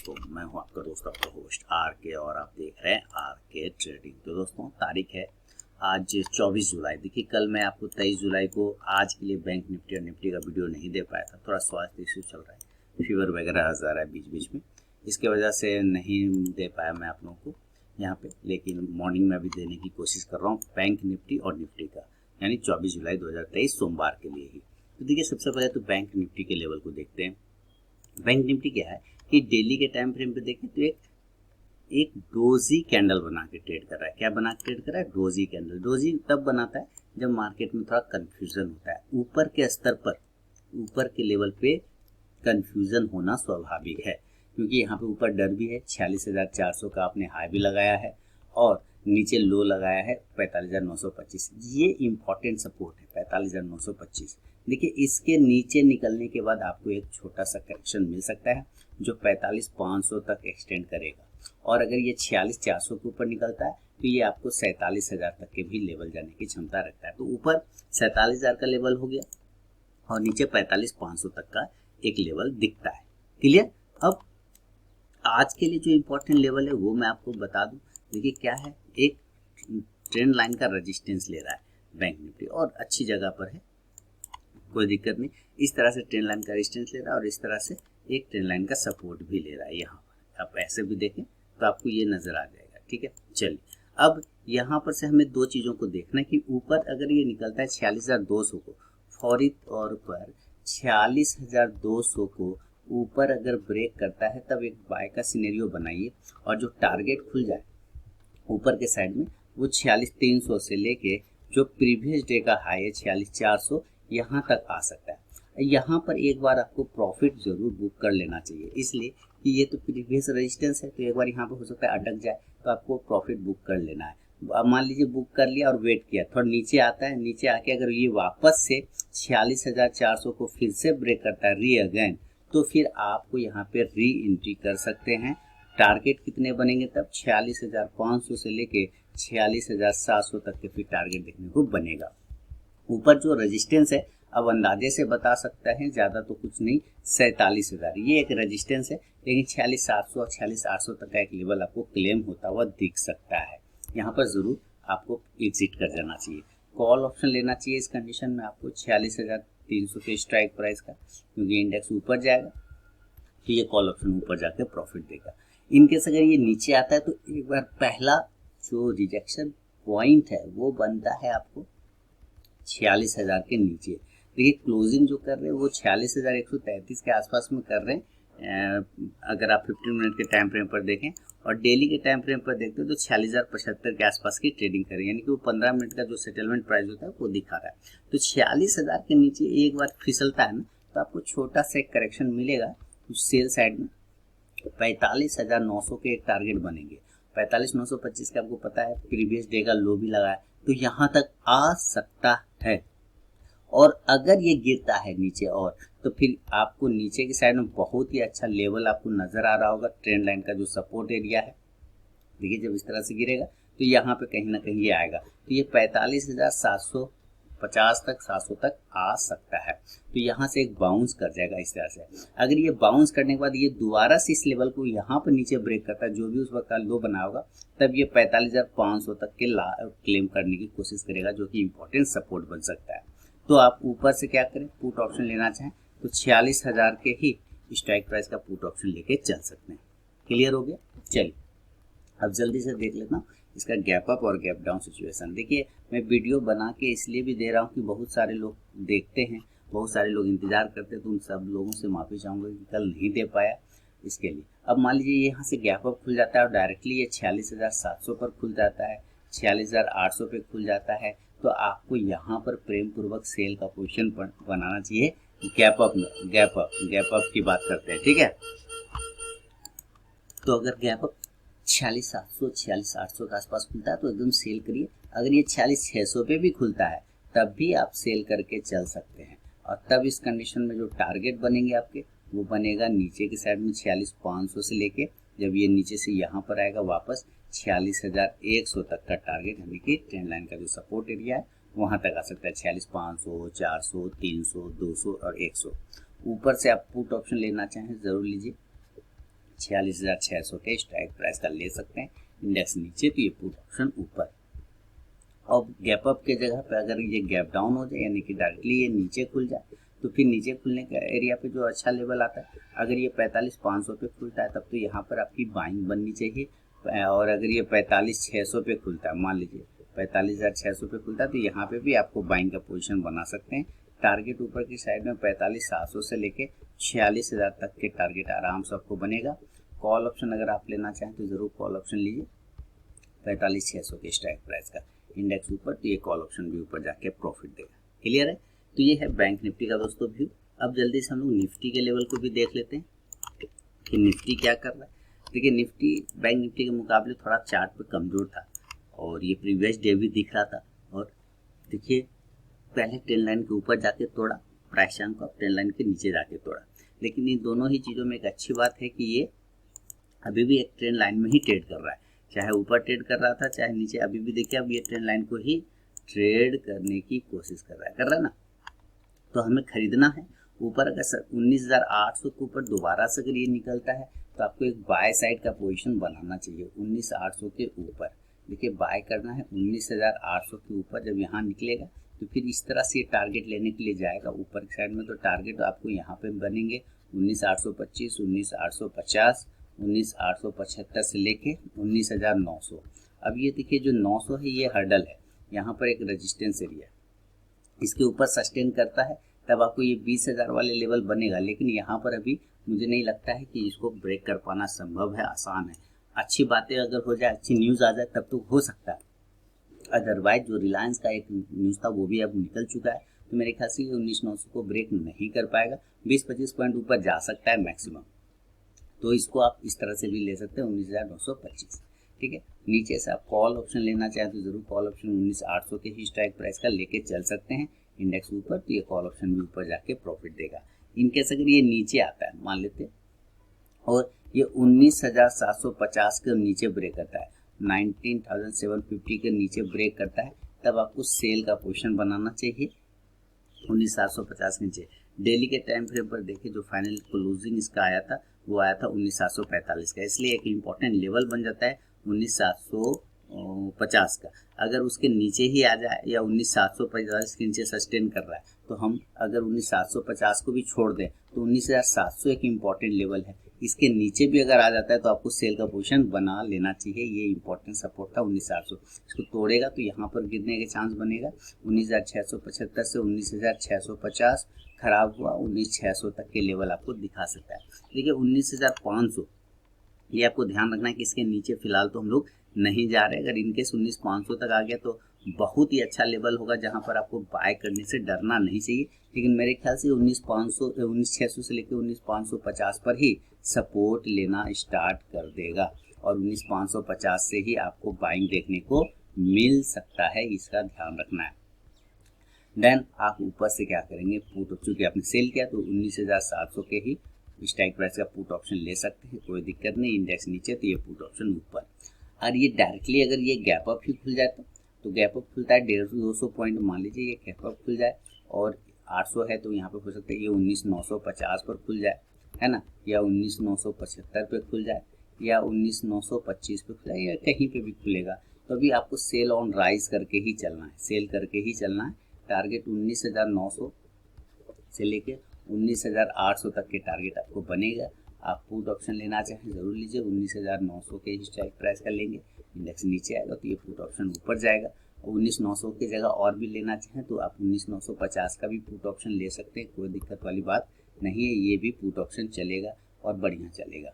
दोस्तों, मैं हूं आपका दोस्त आपका होस्ट आर के और आप देख रहे हैं आर के ट्रेडिंग। तो दोस्तों तारीख है आज 24 जुलाई। देखिए कल मैं आपको 23 जुलाई को आज के लिए बैंक निफ्टी और निफ्टी का वीडियो नहीं दे पाया था। थोड़ा स्वास्थ्य इशू चल रहा है, फीवर वगैरह आ रहा है बीच बीच में, इसके वजह से नहीं दे पाया मैं आप लोगों को यहाँ पे। लेकिन मॉर्निंग में अभी देने की कोशिश कर रहा हूँ बैंक निफ्टी और निफ्टी का, यानी 24 जुलाई 2023 सोमवार के लिए ही। तो देखिए सबसे पहले तो बैंक निफ्टी के लेवल को देखते हैं। बैंक निफ्टी क्या है कि डेली के टाइम फ्रेम पे देखें तो एक डोजी कैंडल बना के ट्रेड कर रहा है। क्या बना के ट्रेड कर रहा है? Doji candle. डोजी तब बनाता है जब मार्केट में थोड़ा कंफ्यूजन होता है। ऊपर के स्तर पर, ऊपर के लेवल पे कंफ्यूजन होना स्वाभाविक है, क्योंकि यहाँ पे ऊपर डर भी है। 46,400 का आपने हाई भी लगाया है और नीचे लो लगाया है 45,925। ये इंपॉर्टेंट सपोर्ट है 45,925। देखिए इसके नीचे निकलने के बाद आपको एक छोटा सा करेक्शन मिल सकता है जो 45,500 तक एक्सटेंड करेगा, और अगर ये 46,400 के ऊपर निकलता है तो ये आपको 47,000 तक के भी लेवल जाने की क्षमता रखता है। तो ऊपर 47,000 का लेवल हो गया और नीचे 45,500 तक का एक लेवल दिखता है। क्लियर? अब आज के लिए जो इम्पोर्टेंट लेवल है वो मैं आपको बता दूं। देखिए क्या है, एक ट्रेंड लाइन का रेजिस्टेंस ले रहा है बैंक निफ्टी और अच्छी जगह पर है, कोई दिक्कत नहीं। इस तरह से ट्रेंड लाइन का रेजिस्टेंस ले रहा है और इस तरह से एक ट्रेंड लाइन का सपोर्ट भी ले रहा है। यहाँ पर आप ऐसे भी देखें तो आपको ये नजर आ जाएगा। ठीक है, चलिए अब यहाँ पर से हमें दो चीज़ों को देखना है कि ऊपर अगर ये निकलता है 46,200 को, फौरी तौर पर 46,200 को ऊपर अगर ब्रेक करता है तब एक बाय का सिनेरियो बनाइए और जो टारगेट खुल जाए ऊपर के साइड में वो 46,300 से लेके जो प्रीवियस डे का हाई है 46,400 यहाँ तक आ सकता है। यहाँ पर एक बार आपको प्रॉफिट जरूर बुक कर लेना चाहिए, इसलिए कि ये तो प्रीवियस रेजिस्टेंस है, तो एक बार यहाँ पे हो सकता है अटक जाए, तो आपको प्रॉफिट बुक कर लेना है। अब मान लीजिए बुक कर लिया और वेट किया, थोड़ा नीचे आता है, नीचे आके अगर ये वापस से 46,400 को फिर से ब्रेक करता है री अगेन, तो फिर आपको यहाँ पे री एंट्री कर सकते हैं। टारगेट कितने बनेंगे तब? 46,500 से लेके 46,700 तक के फिर टारगेट देखने को बनेगा। ऊपर जो रेजिस्टेंस है अब अंदाजे से बता सकता है, ज़्यादा तो कुछ नहीं, 47,000 ये एक रेजिस्टेंस है, लेकिन 46,700 और 46,800 तक का एक लेवल आपको क्लेम होता हुआ दिख सकता है। यहाँ पर ज़रूर आपको एग्जिट कर जाना चाहिए। कॉल ऑप्शन लेना चाहिए इस कंडीशन में आपको 46,300 के स्ट्राइक प्राइस का, क्योंकि इंडेक्स ऊपर जाएगा तो ये कॉल ऑप्शन ऊपर जाकर प्रॉफिट देगा। इनकेस अगर ये नीचे आता है तो एक बार पहला जो रिजेक्शन पॉइंट है वो बनता है आपको 46,000 के नीचे। देखिए क्लोजिंग जो कर रहे हैं वो 46,133 के आसपास में कर रहे हैं। अगर आप 15 मिनट के टाइम फ्रेम पर देखें और डेली के टाइम फ्रेम पर देखते हो तो 46,075 के आसपास की ट्रेडिंग करें, यानी कि वो 15 मिनट का जो सेटलमेंट प्राइस होता है वो दिखा रहा है। तो 46,000 के नीचे एक बार फिसलता है ना तो आपको छोटा सा एक करेक्शन मिलेगा सेल साइड में। 45,900 के एक टारगेट बनेंगे, 45,925 का आपको पता है प्रीवियस डे का लो भी लगा है, तो यहाँ तक आ सकता है। और अगर ये गिरता है नीचे और तो फिर आपको नीचे की साइड में बहुत ही अच्छा लेवल आपको नजर आ रहा होगा, ट्रेंड लाइन का जो सपोर्ट एरिया है। देखिए जब इस तरह से गिरेगा तो यहाँ पे कहीं ना कहीं ये आएगा, तो ये 45,750 तक 700 तक आ सकता है। तो यहाँ से एक बाउंस कर जाएगा इस तरह से। अगर ये बाउंस करने के बाद ये दोबारा से इस लेवल को यहाँ पर नीचे ब्रेक करता है, जो भी उस वक्त का लो बना होगा, तब ये 45,500 तक के क्लेम करने की कोशिश करेगा, जो कि इंपॉर्टेंट सपोर्ट बन सकता है। तो आप ऊपर से क्या करें, पुट ऑप्शन लेना चाहें तो 46,000 के ही स्ट्राइक प्राइस का पुट ऑप्शन लेके चल सकते हैं। क्लियर हो गया? चलिए अब जल्दी से देख लेता हूँ इसका गैप अप और गैप डाउन सिचुएशन। देखिए मैं वीडियो बना के इसलिए भी दे रहा हूँ कि बहुत सारे लोग देखते हैं, बहुत सारे लोग इंतजार करते हैं, तो उन सब लोगों से माफ़ी चाहूँगा कि कल नहीं दे पाया इसके लिए। अब मान लीजिए यहाँ से गैप अप खुल जाता है और डायरेक्टली ये 46,700 पर खुल जाता है, 46,800 पे खुल जाता है, तो आपको यहाँ पर प्रेम पूर्वक सेल का पोजीशन बनाना चाहिए। गैप अप की बात करते हैं, ठीक है। तो अगर गैप अप 46,700 46,800 के आसपास खुलता है तो एकदम सेल करिए। अगर ये 46,600 पे भी खुलता है तब भी आप सेल करके चल सकते हैं, और तब इस कंडीशन में जो टारगेट बनेंगे आपके वो बनेगा नीचे की साइड में 46,500 से लेके, जब ये नीचे से यहाँ पर आएगा वापस 46,100 तक का टारगेट, यानी कि ट्रेंड लाइन का जो सपोर्ट एरिया है वहाँ तक आ सकता है। 46,500 400 300 200 और 100। ऊपर से आप पुट ऑप्शन लेना चाहें जरूर लीजिए। 46,600 के स्ट्राइक प्राइस का ले सकते हैं। इंडेक्स नीचे तो ये पुट ऑप्शन ऊपर। अब गैप अप के जगह पे अगर ये गैप डाउन हो जाए, यानी कि डायरेक्टली ये नीचे खुल जाए, तो फिर नीचे खुलने का एरिया पे जो अच्छा लेवल आता है, अगर ये 45,500 पे खुलता है तब तो यहाँ पर आपकी बाइंग बननी चाहिए। और अगर ये 45,600 पे खुलता है, मान लीजिए 45,600 पे खुलता है, तो यहाँ पे भी आपको बाइंग का पोजीशन बना सकते हैं। टारगेट ऊपर की साइड में 45,700 से लेके 46,000 तक के टारगेट आराम से आपको बनेगा। कॉल ऑप्शन अगर आप लेना चाहें तो ज़रूर कॉल ऑप्शन लीजिए 45,600 के स्ट्राइक प्राइस का। इंडेक्स ऊपर तो ये कॉल ऑप्शन भी ऊपर जाके प्रॉफिट देगा। क्लियर है? तो ये है बैंक निफ्टी का दोस्तों व्यू। अब जल्दी से हम लोग निफ्टी के लेवल को भी देख लेते हैं कि निफ्टी क्या कर रहा है। देखिए निफ्टी बैंक निफ्टी के मुकाबले थोड़ा चार्ट पे कमज़ोर था और ये प्रीवियस डे भी दिख रहा था। और देखिए पहले ट्रेंड लाइन के ऊपर जाके तोड़ा, प्राइस एक्शन को ट्रेंड लाइन के नीचे जाके तोड़ा, लेकिन इन दोनों ही चीज़ों में एक अच्छी बात है कि ये अभी भी एक ट्रेंड लाइन में ही ट्रेड कर रहा है, चाहे ऊपर ट्रेड कर रहा था चाहे नीचे। अभी भी देखिए अब ये ट्रेंड लाइन को ही ट्रेड करने की कोशिश कर रहा है ना। तो हमें खरीदना है। ऊपर अगर 19,800 के ऊपर दोबारा से अगर ये निकलता है तो आपको एक बाय साइड का पोजीशन बनाना चाहिए 19,800 के ऊपर। देखिए बाय करना है 19,800 के ऊपर। जब यहाँ निकलेगा तो फिर इस तरह से टारगेट लेने के लिए जाएगा ऊपर की साइड में। तो टारगेट आपको यहाँ पे बनेंगे 19,825, 19,850, 19,875 से लेके 19,900। अब ये देखिए जो 900 है ये हर्डल है, यहाँ पर एक रेजिस्टेंस एरिया है, इसके ऊपर सस्टेन करता है तब आपको ये 20,000 वाले लेवल बनेगा। लेकिन यहाँ पर अभी मुझे नहीं लगता है कि इसको ब्रेक कर पाना संभव है, आसान है। अच्छी बातें अगर हो जाए, अच्छी न्यूज़ आ जाए तब तो हो सकता है। अदरवाइज जो रिलायंस का एक न्यूज़ था वो भी अब निकल चुका है, तो मेरे ख्याल से 19,900 को ब्रेक नहीं कर पाएगा। 20-25 पॉइंट ऊपर जा सकता है मैक्सिमम, तो इसको आप इस तरह से भी ले सकते हैं 19,925। ठीक है, नीचे से आप कॉल ऑप्शन लेना चाहें तो जरूर कॉल ऑप्शन 19,800 के ही स्ट्राइक प्राइस का लेके चल सकते हैं। इंडेक्स ऊपर तो ये कॉल ऑप्शन भी ऊपर जाके प्रॉफिट देगा। इनकेस अगर ये नीचे आता है मान लेते और ये 19,750 के नीचे ब्रेक करता है, 19,750 के नीचे ब्रेक करता है, तब आपको सेल का पोजीशन बनाना चाहिए 19,750 के नीचे। डेली के टाइम फ्रेम पर देखिए जो फाइनल क्लोजिंग इसका आया था वो आया था 19,745 का, इसलिए एक इम्पॉर्टेंट लेवल बन जाता है 19,750 का। अगर उसके नीचे ही आ जाए या 19,750 के नीचे सस्टेन कर रहा है तो हम अगर 19,750 को भी छोड़ दें तो 19,700 एक इम्पॉर्टेंट लेवल है। इसके नीचे भी अगर आ जाता है तो आपको सेल का पोजीशन बना लेना चाहिए। ये इम्पोर्टेंट सपोर्ट था 19,800, इसको तोड़ेगा तो यहाँ पर गिरने के चांस बनेगा 19,675 से 19,650, खराब हुआ 19,600 तक के लेवल आपको दिखा सकता है। देखिए 19,500 ये आपको ध्यान रखना है कि इसके नीचे फिलहाल तो हम लोग नहीं जा रहे। अगर इनकेस 19,500 तक आ गया तो बहुत ही अच्छा लेवल होगा जहां पर आपको बाय करने से डरना नहीं चाहिए। लेकिन मेरे ख्याल से 19,600 से लेकर 19,550 पर ही सपोर्ट लेना स्टार्ट कर देगा और 19,550 से ही आपको बाइंग देखने को मिल सकता है, इसका ध्यान रखना है। देन आप ऊपर से क्या करेंगे, पुट, चूंकि आपने सेल किया तो 19,700 के ही स्ट्राइक प्राइस का पुट ऑप्शन ले सकते हैं, कोई दिक्कत नहीं। इंडेक्स नीचे तो ये पुट ऑप्शन ऊपर। और ये डायरेक्टली अगर ये गैप अप ही खुल जाए तो गैप अप खुलता है 150-200 पॉइंट, मान लीजिए ये गैप अप खुल जाए और 800 है तो यहाँ पे हो सकता है ये 19,950 पर खुल जाए, है ना, या 19,975 पे खुल जाए या 19,925 पे खुल जाए या कहीं पे भी खुलेगा। तो अभी आपको सेल ऑन राइज करके ही चलना है, सेल करके ही चलना है। टारगेट 19,900 से लेके 19,800 तक के टारगेट आपको बनेगा। आप पुट ऑप्शन लेना चाहें ज़रूर लीजिए, 19,900 के ही स्ट्राइक प्राइस का लेंगे। इंडेक्स नीचे आएगा तो ये पुट ऑप्शन ऊपर जाएगा। और 19,900 की जगह और भी लेना चाहें तो आप 19,950 का भी पुट ऑप्शन ले सकते हैं, कोई दिक्कत वाली बात नहीं है। ये भी पुट ऑप्शन चलेगा और बढ़िया चलेगा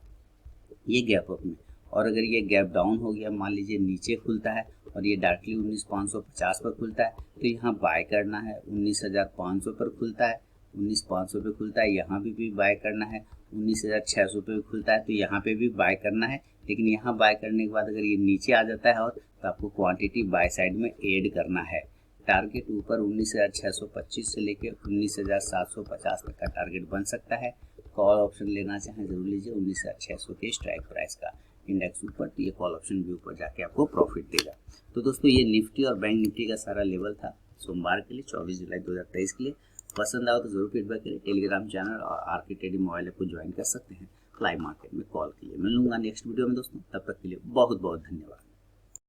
ये गैप अप में। और अगर ये गैप डाउन हो गया, मान लीजिए नीचे खुलता है और ये डायरेक्टली 19,550 पर खुलता है तो यहाँ बाय करना है। 19,500 पर खुलता है, 19,500 पे खुलता है, यहाँ भी बाय करना है। 19,600 पे खुलता है तो यहाँ पे भी बाय करना है। लेकिन यहाँ बाय करने के बाद अगर ये नीचे आ जाता है और तो आपको क्वांटिटी बाय साइड में ऐड करना है। टारगेट ऊपर 19,625 से लेकर 19,750 तक का टारगेट बन सकता है। कॉल ऑप्शन लेना चाहें जरूर लीजिए 19,600 के स्ट्राइक प्राइस का। इंडेक्स ऊपर तो ये कॉल ऑप्शन भी ऊपर जाके आपको प्रॉफिट देगा। तो दोस्तों ये निफ्टी और बैंक निफ्टी का सारा लेवल था सोमवार के लिए 24 जुलाई 2023 के लिए। पसंद आओ तो जरूर फीडबैक करें। टेलीग्राम चैनल और आरके ट्रेडिंग मोबाइल ऐप को ज्वाइन कर सकते हैं। लाइव मार्केट में कॉल के लिए। मिलूंगा नेक्स्ट वीडियो में दोस्तों, तब तक के लिए बहुत बहुत धन्यवाद।